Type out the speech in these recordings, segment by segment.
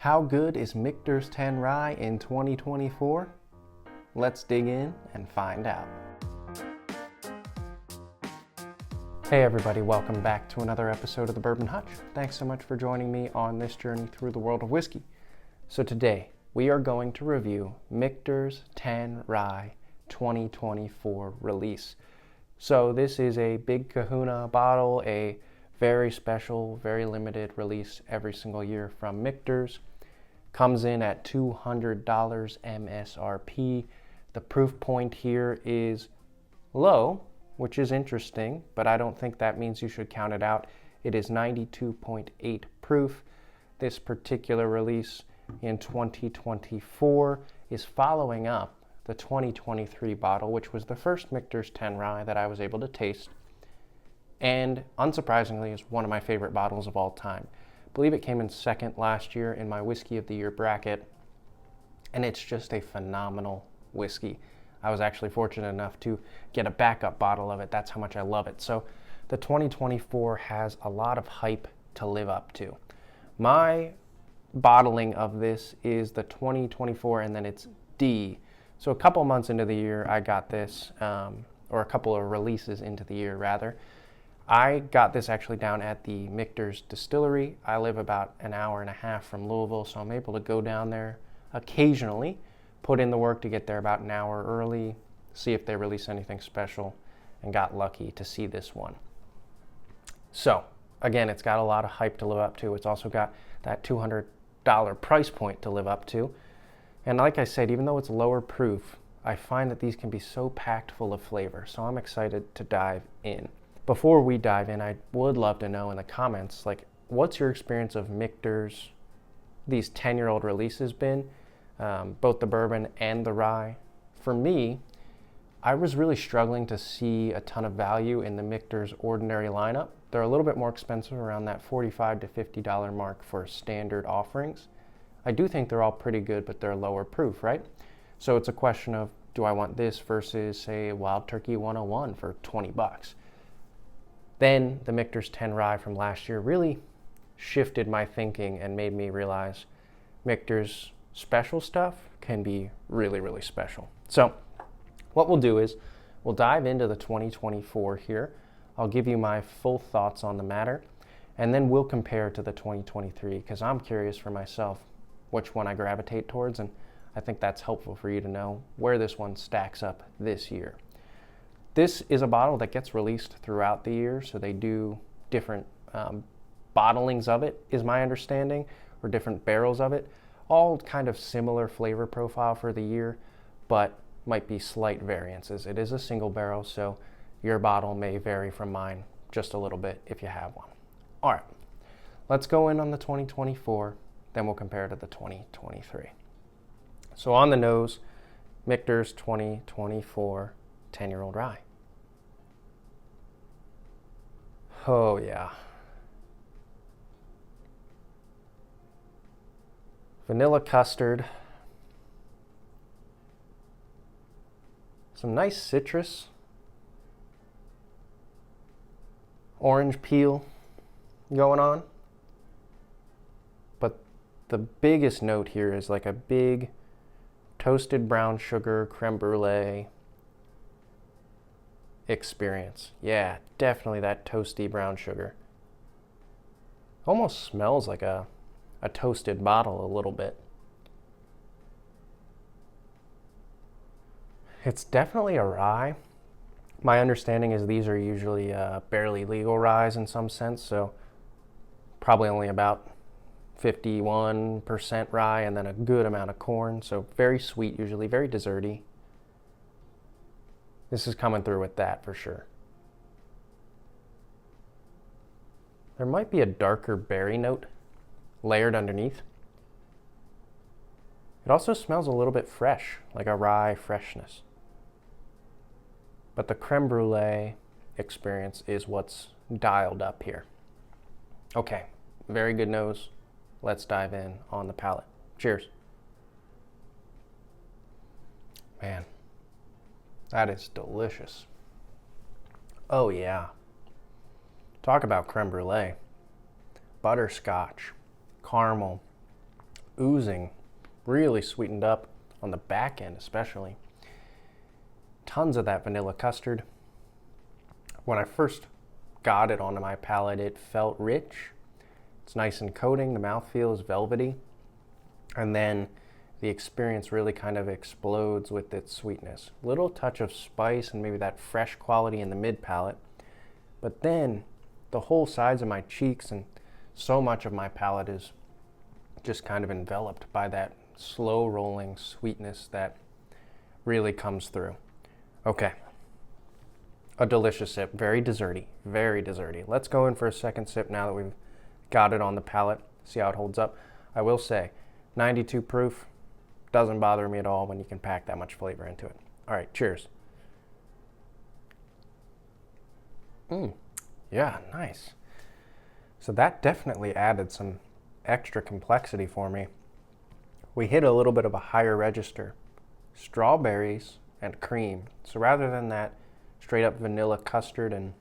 How good is Michter's 10 Rye in 2024? Let's dig in and find out. Hey everybody, welcome back to another episode of the Bourbon Hutch. Thanks so much for joining me on this journey through the world of whiskey. So today, we are going to review Michter's 10 Rye 2024 release. So this is a big kahuna bottle, a very special, very limited release every single year from Michter's. Comes in at $200 MSRP. The proof point here is low, which is interesting, but I don't think that means you should count it out. It is 92.8 proof. This particular release in 2024 is following up the 2023 bottle, which was the first Michter's 10 Rye that I was able to taste, and unsurprisingly is one of my favorite bottles of all time. I believe it came in second last year in my Whiskey of the Year bracket, and it's just a phenomenal whiskey. I was actually fortunate enough to get a backup bottle of it. That's how much I love it. So the 2024 has a lot of hype to live up to. My bottling of this is the 2024, and then it's D. So a couple months into the year, I got this, or a couple of releases into the year, rather. I got this actually down at the Michter's distillery. I live about an hour and a half from Louisville, so I'm able to go down there occasionally, put in the work to get there about an hour early, see if they release anything special, and got lucky to see this one. So, again, it's got a lot of hype to live up to. It's also got that $200 price point to live up to. And like I said, even though it's lower proof, I find that these can be so packed full of flavor. So I'm excited to dive in. Before we dive in, I would love to know in the comments, what's your experience of Michter's, these 10-year-old releases been, both the bourbon and the rye? For me, I was really struggling to see a ton of value in the Michter's ordinary lineup. They're a little bit more expensive, around that $45 to $50 mark for standard offerings. I do think they're all pretty good, but they're lower proof, right? So it's a question of, do I want this versus, say, Wild Turkey 101 for 20 bucks? Then the Michter's 10 Rye from last year really shifted my thinking and made me realize Michter's special stuff can be really, really special. So what we'll do is we'll dive into the 2024 here. I'll give you my full thoughts on the matter, and then we'll compare to the 2023, because I'm curious for myself which one I gravitate towards, and I think that's helpful for you to know where this one stacks up this year. This is a bottle that gets released throughout the year, so they do different bottlings of it, is my understanding, or different barrels of it. All kind of similar flavor profile for the year, but might be slight variances. It is a single barrel, so your bottle may vary from mine just a little bit if you have one. All right, let's go in on the 2024, then we'll compare to the 2023. So on the nose, Michter's 2024 10-year-old rye. Oh yeah. Vanilla custard. Some nice citrus. Orange peel going on. But the biggest note here is like a big toasted brown sugar creme brulee experience. Yeah, definitely that toasty brown sugar. Almost smells like a toasted bottle a little bit. It's definitely a rye. My understanding is these are usually barely legal ryes in some sense, so probably only about 51% rye and then a good amount of corn, so very sweet usually, very desserty. This is coming through with that for sure. There might be a darker berry note layered underneath. It also smells a little bit fresh, like a rye freshness. But the creme brulee experience is what's dialed up here. Okay, very good nose. Let's dive in on the palate. Cheers. Man, that is delicious. Oh yeah. Talk about creme brulee. Butterscotch, caramel, oozing, really sweetened up on the back end especially. Tons of that vanilla custard. When I first got it onto my palate, it felt rich. It's nice and coating, the mouthfeel is velvety, and then the experience really kind of explodes with its sweetness. Little touch of spice and maybe that fresh quality in the mid palate, but then the whole sides of my cheeks and so much of my palate is just kind of enveloped by that slow rolling sweetness that really comes through. Okay, a delicious sip, very desserty, very desserty. Let's go in for a second sip now that we've got it on the palate, see how it holds up. I will say, 92 proof, doesn't bother me at all when you can pack that much flavor into it. All right, cheers. Yeah, nice. So that definitely added some extra complexity for me. We hit a little bit of a higher register. Strawberries and cream. So rather than that straight up vanilla custard and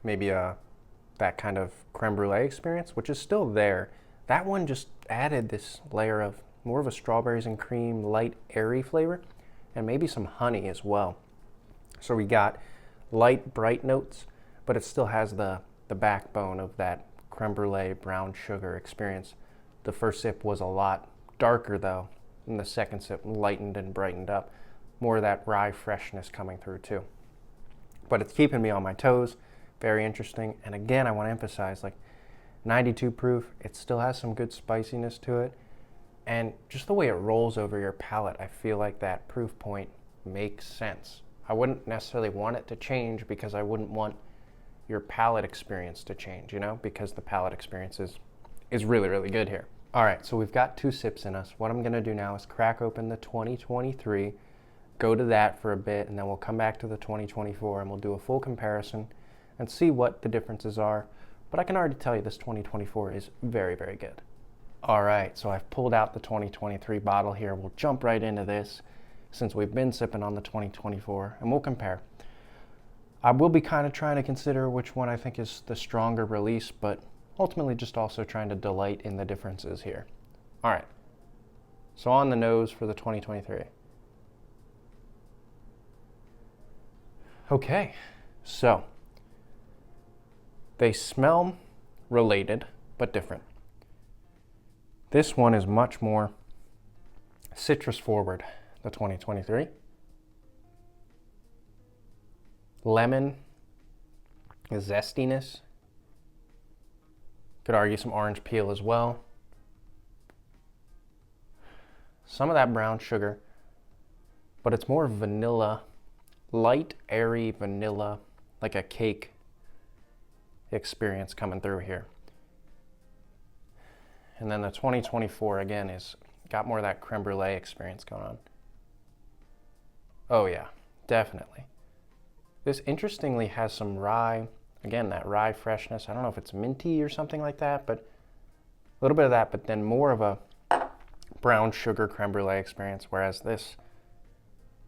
maybe that kind of creme brulee experience, which is still there, that one just added this layer of more of a strawberries and cream, light, airy flavor, and maybe some honey as well. So we got light, bright notes, but it still has the backbone of that creme brulee brown sugar experience. The first sip was a lot darker though, and the second sip lightened and brightened up. More of that rye freshness coming through too. But it's keeping me on my toes, very interesting. And again, I want to emphasize, like 92 proof, it still has some good spiciness to it. And just the way it rolls over your palate, I feel like that proof point makes sense. I wouldn't necessarily want it to change because I wouldn't want your palate experience to change, because the palate experience is really, really good here. All right, so we've got 2 sips in us. What I'm gonna do now is crack open the 2023, go to that for a bit, and then we'll come back to the 2024 and we'll do a full comparison and see what the differences are. But I can already tell you this 2024 is very, very good. All right, so I've pulled out the 2023 bottle here. We'll jump right into this since we've been sipping on the 2024, and we'll compare. I will be kind of trying to consider which one I think is the stronger release, but ultimately just also trying to delight in the differences here. All right, so on the nose for the 2023. Okay, so they smell related, but different. This one is much more citrus forward, the 2023. Lemon, zestiness. Could argue some orange peel as well. Some of that brown sugar, but it's more vanilla, light, airy vanilla, like a cake experience coming through here. And then the 2024 again is got more of that creme brulee experience going on. Oh yeah, definitely. This interestingly has some rye, again, that rye freshness. I don't know if it's minty or something like that, but a little bit of that, but then more of a brown sugar creme brulee experience, whereas this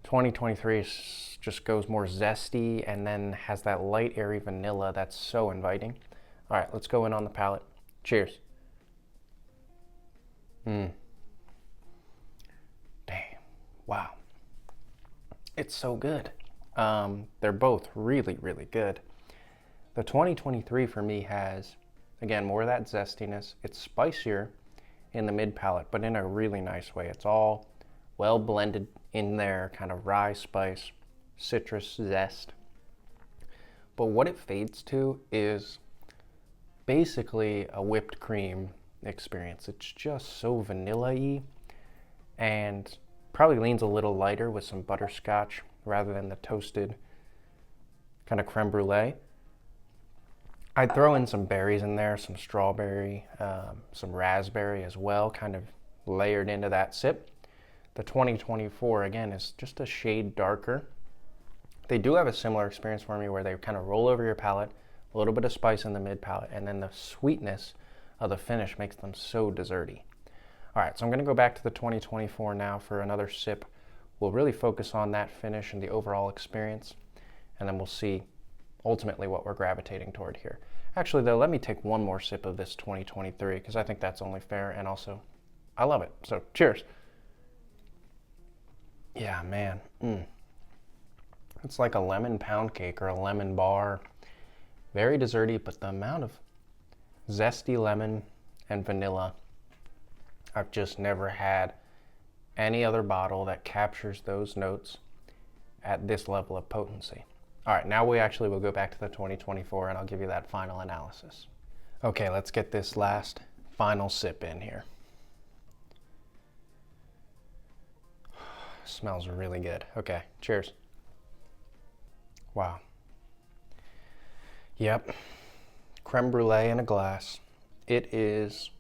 2023 just goes more zesty and then has that light, airy vanilla that's so inviting. All right, let's go in on the palate. Cheers. Damn. Wow. It's so good. They're both really, really good. The 2023 for me has, again, more of that zestiness. It's spicier in the mid palate, but in a really nice way. It's all well blended in there, kind of rye spice, citrus zest. But what it fades to is basically a whipped cream experience. It's just so vanilla-y and probably leans a little lighter with some butterscotch rather than the toasted kind of creme brulee. I'd throw in some berries in there, some strawberry, some raspberry as well, kind of layered into that sip. The 2024, again, is just a shade darker. They do have a similar experience for me where they kind of roll over your palate, a little bit of spice in the mid palate, and then the sweetness of the finish makes them so desserty. All right, so I'm gonna go back to the 2024 now for another sip. We'll really focus on that finish and the overall experience, and then we'll see ultimately what we're gravitating toward here. Actually though, let me take one more sip of this 2023 because I think that's only fair, and also I love it. So cheers. Yeah, man. It's like a lemon pound cake or a lemon bar. Very desserty, but the amount of zesty lemon and vanilla, I've just never had any other bottle that captures those notes at this level of potency. All right, now we actually will go back to the 2024 and I'll give you that final analysis. Okay, let's get this last final sip in here. Smells really good. Okay, cheers. Wow. Yep, creme brulee in a glass. It is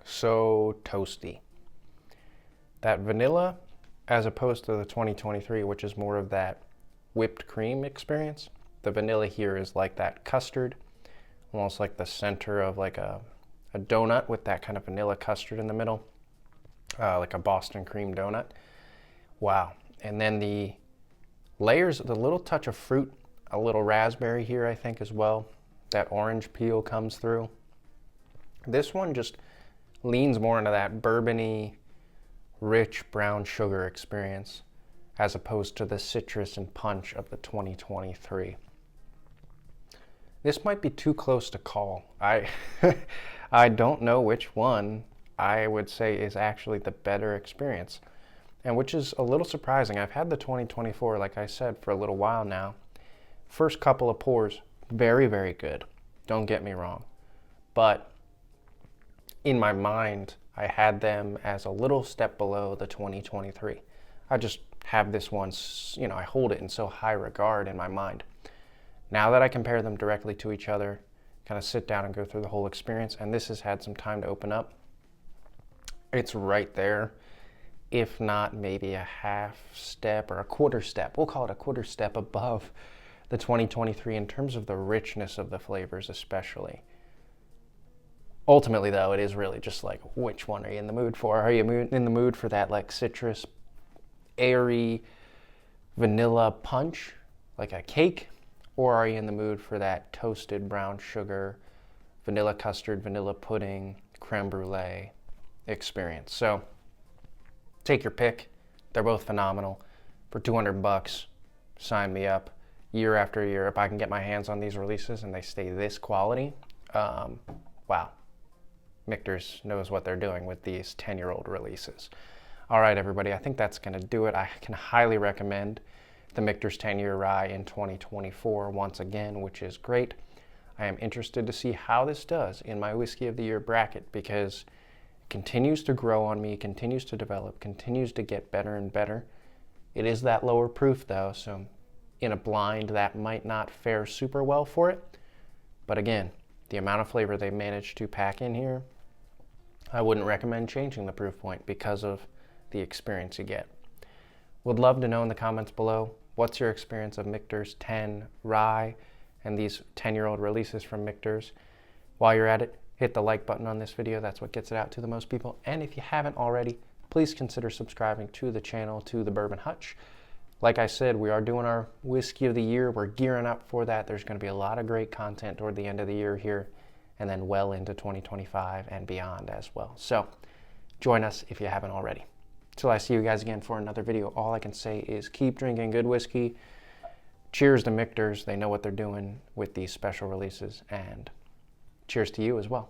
so toasty. That vanilla, as opposed to the 2023, which is more of that whipped cream experience, the vanilla here is like that custard, almost like the center of like a donut with that kind of vanilla custard in the middle, like a Boston cream donut. Wow. And then the layers, the little touch of fruit, a little raspberry here, I think, as well. That orange peel comes through. This one just leans more into that bourbon-y, rich brown sugar experience as opposed to the citrus and punch of the 2023. This might be too close to call. I don't know which one I would say is actually the better experience, and which is a little surprising. I've had the 2024, like I said, for a little while now. First couple of pours, very, very good. Don't get me wrong. But in my mind, I had them as a little step below the 2023. I just have this one, you know, I hold it in so high regard in my mind. Now that I compare them directly to each other, kind of sit down and go through the whole experience, and this has had some time to open up, it's right there, if not maybe a half step or a quarter step. We'll call it a quarter step above the 2023 in terms of the richness of the flavors especially. Ultimately, though, it is really just like, which one are you in the mood for? Are you in the mood for that like citrus, airy vanilla punch, like a cake? Or are you in the mood for that toasted brown sugar, vanilla custard, vanilla pudding, creme brulee experience? So take your pick. They're both phenomenal. For $200, sign me up. Year after year, if I can get my hands on these releases and they stay this quality, wow. Michter's knows what they're doing with these 10-year-old releases. All right, everybody, I think that's going to do it. I can highly recommend the Michter's 10-year rye in 2024 once again, which is great. I am interested to see how this does in my Whiskey of the Year bracket because it continues to grow on me, continues to develop, continues to get better and better. It is that lower proof, though, so in a blind, that might not fare super well for it. But again, the amount of flavor they managed to pack in here, I wouldn't recommend changing the proof point because of the experience you get. Would love to know in the comments below, what's your experience of Michter's 10 rye and these 10-year-old releases from Michter's? While you're at it, hit the like button on this video. That's what gets it out to the most people. And if you haven't already, please consider subscribing to the channel, to the Bourbon Hutch. Like I said, we are doing our Whiskey of the Year. We're gearing up for that. There's going to be a lot of great content toward the end of the year here and then well into 2025 and beyond as well. So join us if you haven't already. Till I see you guys again for another video, all I can say is keep drinking good whiskey. Cheers to Michter's. They know what they're doing with these special releases, and cheers to you as well.